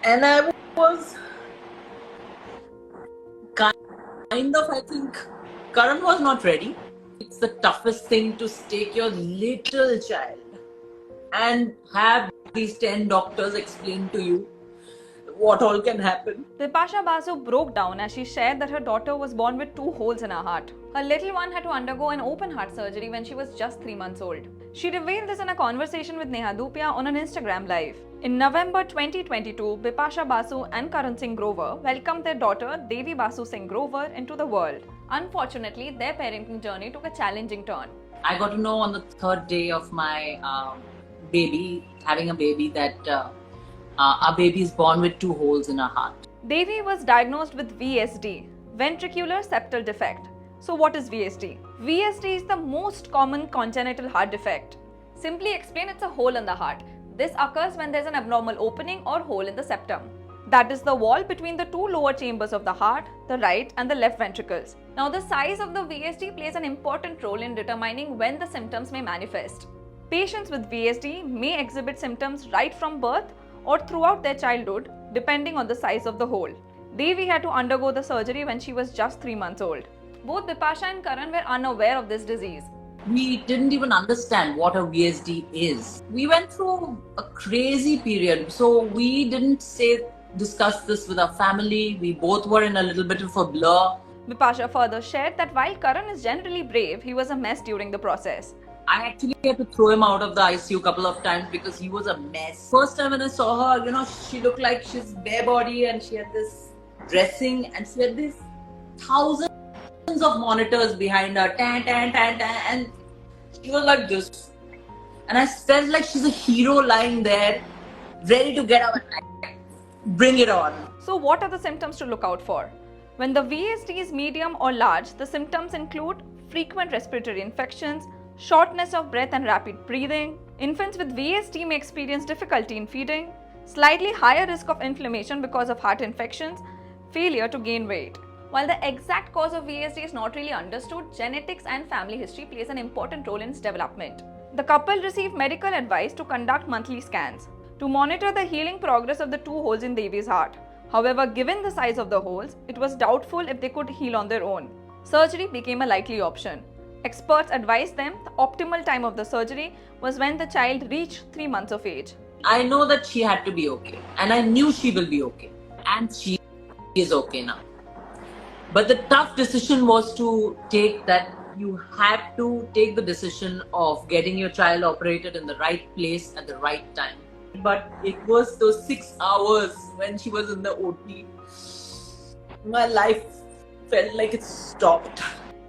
And I was kind of, I think, Karan was not ready. It's the toughest thing to take your little child and have these 10 doctors explain to you what all can happen. Bipasha Basu broke down as she shared that her daughter was born with 2 holes in her heart. Her little one had to undergo an open heart surgery when she was just 3 months old. She revealed this in a conversation with Neha Dhupia on an Instagram live. In November 2022, Bipasha Basu and Karan Singh Grover welcomed their daughter Devi Basu Singh Grover into the world. Unfortunately, their parenting journey took a challenging turn. I got to know on the third day of my having a baby, that our baby is born with 2 holes in her heart. Devi was diagnosed with VSD, ventricular septal defect. So what is VSD? VSD is the most common congenital heart defect. Simply explain, it's a hole in the heart. This occurs when there's an abnormal opening or hole in the septum. That is the wall between the two lower chambers of the heart, the right and the left ventricles. Now the size of the VSD plays an important role in determining when the symptoms may manifest. Patients with VSD may exhibit symptoms right from birth or throughout their childhood, depending on the size of the hole. Devi had to undergo the surgery when she was just 3 months old. Both Bipasha and Karan were unaware of this disease. We didn't even understand what a VSD is. We went through a crazy period, so we didn't discuss this with our family. We both were in a little bit of a blur. Bipasha further shared that while Karan is generally brave, he was a mess during the process. I actually had to throw him out of the ICU a couple of times because he was a mess. First time when I saw her, she looked like she's bare body and she had this dressing and she had these thousands of monitors behind her, and she was like this. And I felt like she's a hero lying there, ready to get up and bring it on. So what are the symptoms to look out for? When the VSD is medium or large, the symptoms include frequent respiratory infections, shortness of breath and rapid breathing. Infants with VSD may experience difficulty in feeding, slightly higher risk of inflammation because of heart infections, failure to gain weight. While the exact cause of VSD is not really understood, genetics and family history plays an important role in its development. The couple received medical advice to conduct monthly scans to monitor the healing progress of the 2 holes in Devi's heart. However, given the size of the holes, it was doubtful if they could heal on their own. Surgery became a likely option. Experts advised them the optimal time of the surgery was when the child reached 3 months of age. I know that she had to be okay, and I knew she will be okay, and she is okay now. But the tough decision was to take that you have to take the decision of getting your child operated in the right place at the right time. But it was those 6 hours when she was in the OT. My life felt like it stopped.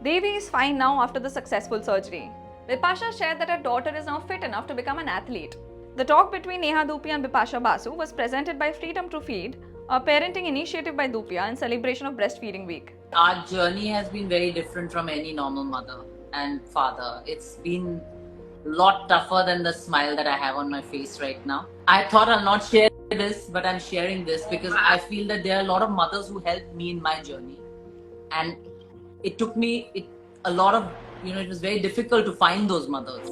Devi is fine now after the successful surgery. Bipasha shared that her daughter is now fit enough to become an athlete. The talk between Neha Dhupia and Bipasha Basu was presented by Freedom to Feed, a parenting initiative by Dhupia in celebration of Breastfeeding Week. Our journey has been very different from any normal mother and father. It's been a lot tougher than the smile that I have on my face right now. I thought I'll not share this, but I'm sharing this because I feel that there are a lot of mothers who helped me in my journey. And it took me it was very difficult to find those mothers.